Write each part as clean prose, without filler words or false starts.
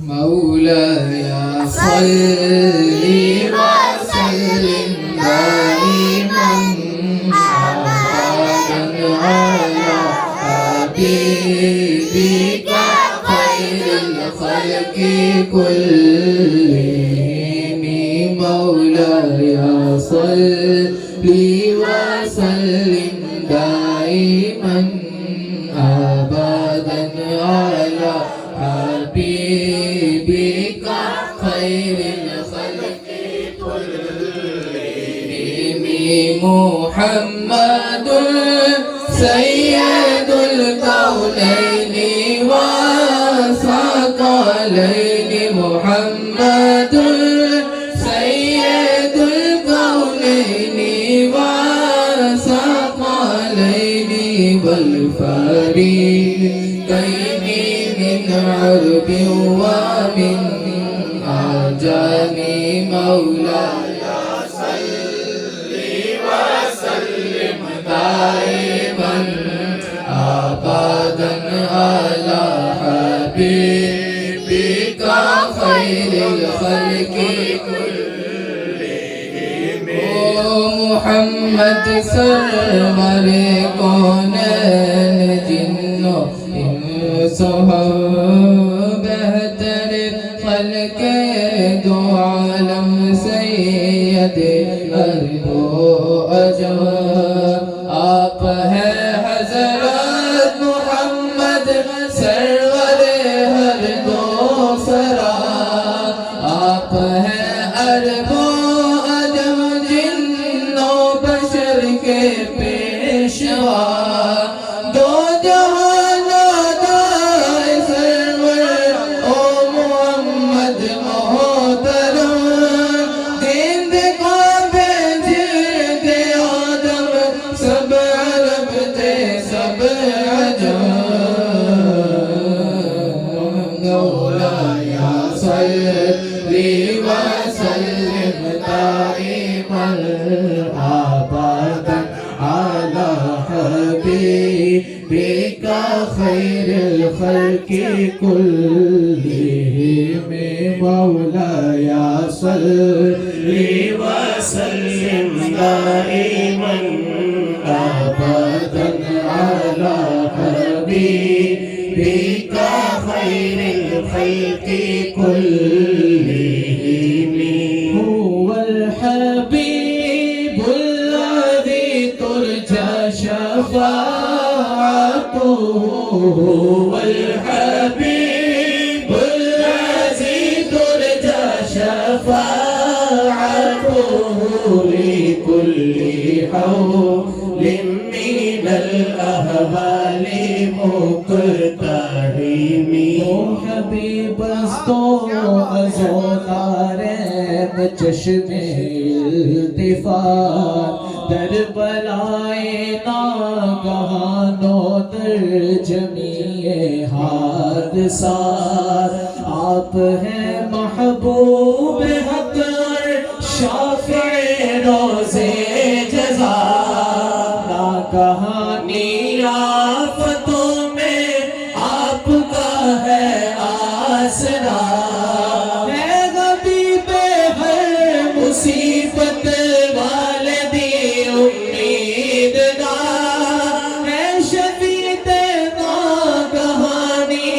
مولاي صل وسلم دائما أبدا على حبيبك خير الخلق كلهم مولاي صل وسلم دائما أبدا على حبيبك خير الخلق كلهم محمد سيد الكونين والثقلين محمد سيد الكونين والثقلين والفريقين من عرب ومن عجم مولاي صل وسلم دائما أبدا على حبيبك خير الخلق كلهم محمد سرور کونین جنوں انس ہو بہتر خلق دو عالم سید ارض و عجم آپ ہیں حضرت محمد سرور ہر دو سرا آپ ہیں عرب و عجم جنوں بشر کے پیشوا دو جہانوں دائے سرور او محمد محترم دین کا بھیج دے آدم سب عرب تھے سب عجم مولاي صل وسلم دائما أبدا على حبيبك خير الخلق كلهم مولاي صل وسلم دائما أبدا على حبيبك خير الخلق كلهم هو الحبيب الذي ترجى شفاعته هو الحبيب الذي ترجى شفاعته لكل حول من الأهوال مقتحم حبیب استو ازولارم چشم التفات در بلائے ناگہان و در جمیع حادثات آپ ہیں محبوب حق شافع روز جزا ناگہانی آفتوں میں آپ کا ہے آسرا ہے غبیب ہر مصیبت والدی امید دار ہے شفیع ناگہانی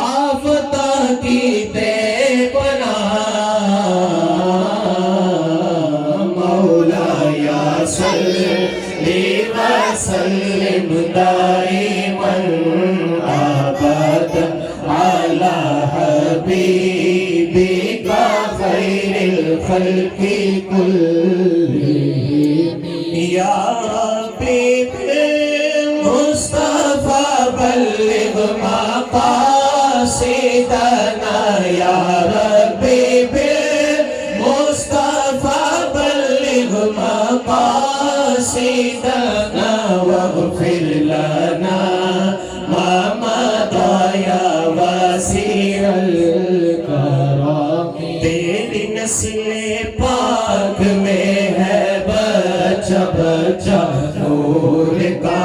آفتہ کی بے پناہ مولاي صل وسلم دائما أبدا على حبيبك خير الخلق كلهم يا ربي بالمصطفى بلغ مقاصدنا يا ربي بالمصطفى بلغ مقاصدنا واغفر لنا ما مضى يا واسع الكرم تیری نسل پاک میں ہے بچہ بچہ نور کا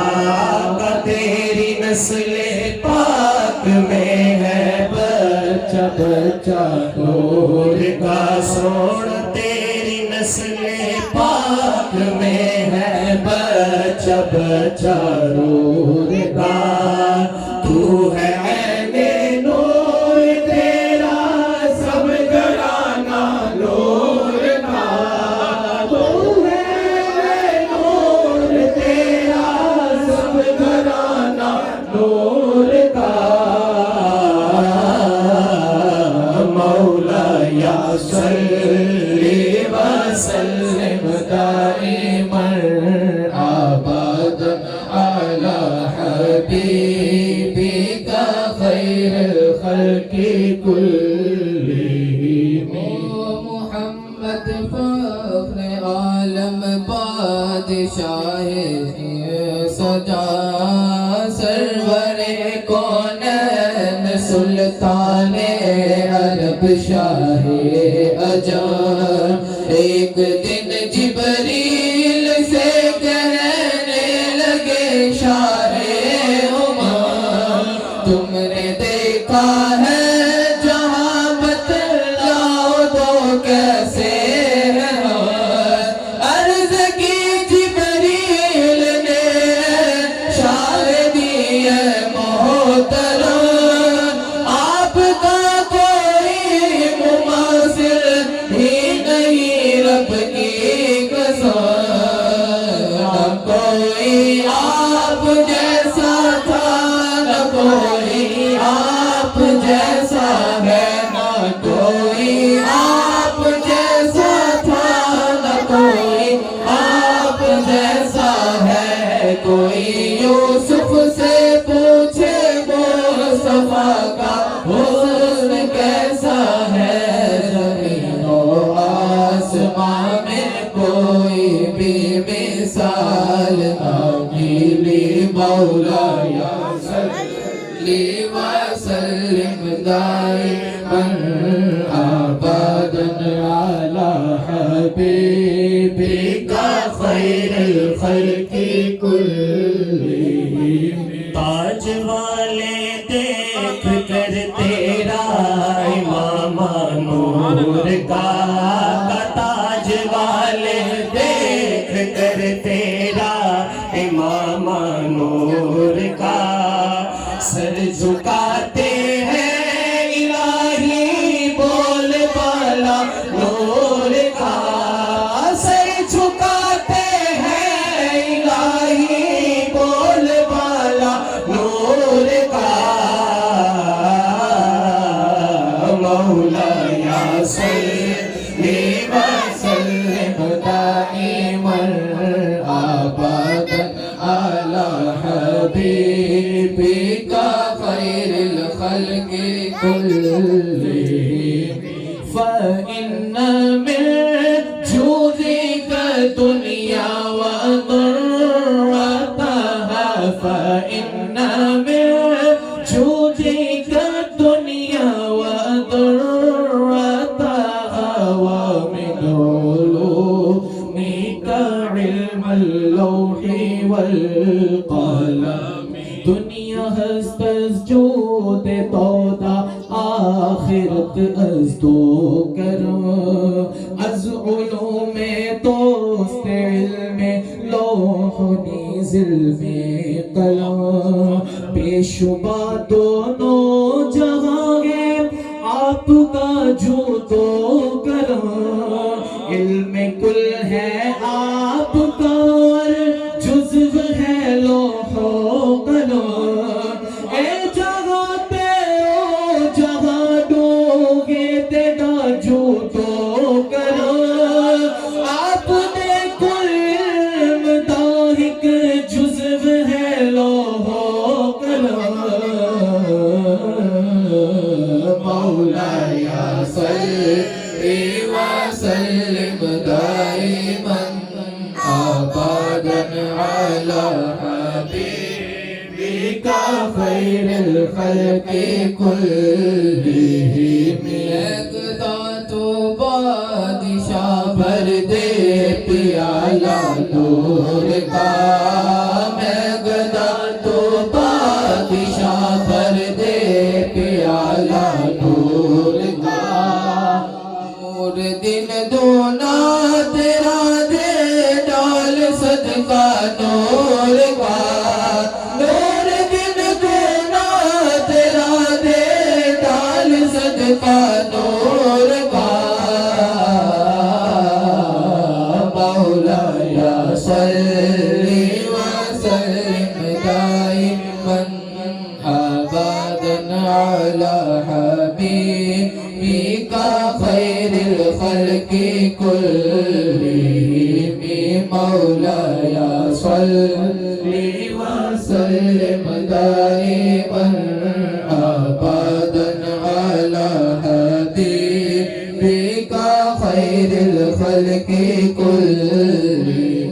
تیری نسل پاک میں ہے بچہ بچہ نور کا سوڑ تیری نسل پاک میں ہے بچہ بچہ نور کا تو ہے عین نور تیرا سب گھرانہ نور کا تو ہے نور تیرا سب گھرانہ نور کا مولا صلی وسلم دائما ابدا علی حبیبک خیر الخلق کلہم محمد فخر عالم بادشاہ سجا سرور کونین سلطان عرب شاہ عجم ایک دن جبریل سے کہنے لگے شاہ عمان تم نے دیکھا ہے جہاں بتلاؤ تو کیسے ہے عرض کی جبریل نے شاہ دیے محترم آپ کا کوئی مماثل ہی نہیں رب کی قسم نہ کوئی آپ جیسا تھا نہ کوئی آپ جیسا ہے نہ کوئی آپ جیسا تھا نہ کوئی آپ جیسا ہے کوئی یوسف سے پوچھے مصطفیٰ کا حسن کیسا ہے زمین و آسمان میں کوئی بھی مثال نہ ملی مولا صلی وسلم دائما ابدا علی حبیبک خیر الخلق کلہم تاج والے دیکھ کر تیرا امام نور کا تاج والے دیکھ کر تیرا امام نور کا سر جھکاتے ہیں الہی بول بالا نور کا سر جھکاتے ہیں الہی بول بالا نور کا مولا صلی وسلم دائما ابدا علی حبیبک خیر الخلق کلہم فإن من جودك الدنيا وضرتها فإن من جودك الدنيا وضرتها ومن علومك علم اللوح والقلم دنیا ہست از جود تودا آخرت از تو کرم از علوم توست علم لوح نیز علم قلم بے شبہ دونوں جہاں ہے آپ کا جو تو کرم علم کل ہے آپ کا اور جزو ہے لوح و قلم اے جگہ پہ او جگہ ڈوگے تیرا جو تو کرم آپ نے کل علم داہک جزو ہے لوح و قلم مولا صلی وسلم دائما ابدا علی حبیبک خیر الخلق کلہم یکتا تو بادشاہ بھر دے پیالہ نور کا میگدا تو بادشاہ بھر دے پیالہ نور کا نور کا مولایا صلی وسلم دائما ابدا علی حبیبک خیر الخلق کلہم مولایا صلی وسلم دائما ابدا علی حبیبک خیر الخلق کلہم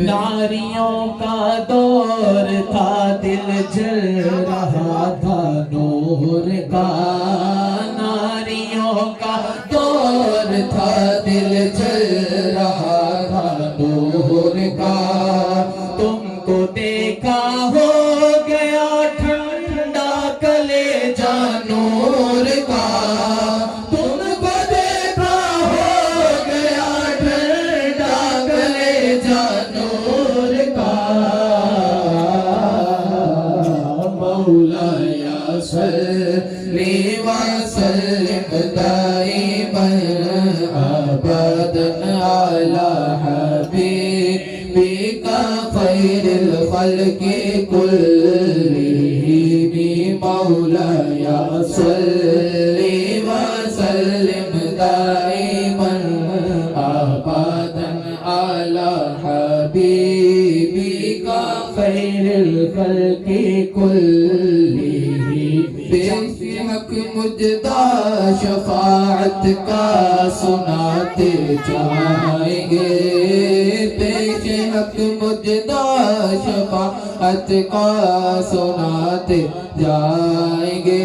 ناریوں کا دور تھا دل جل رہا تھا نور کا ناریوں کا دور تھا دل جل رہا تھا نور کا تم کو دیکھا ہو گیا ٹھنڈا کلیجہ نور کا تم کو دیکھا ہو گیا ٹھنڈا کلیجہ نور کا مولایا صلی وسلم دائما ابدا علی حبیبک خیر الخلق کلہم مولایا صلی وسلم دائما ابدا علی حبیبک خیر الخلق کلہم بے حق مجدہ شفاعت کا سناتے جائیں گے بے حق مجدہ شفاعت کا سناتے جائیں گے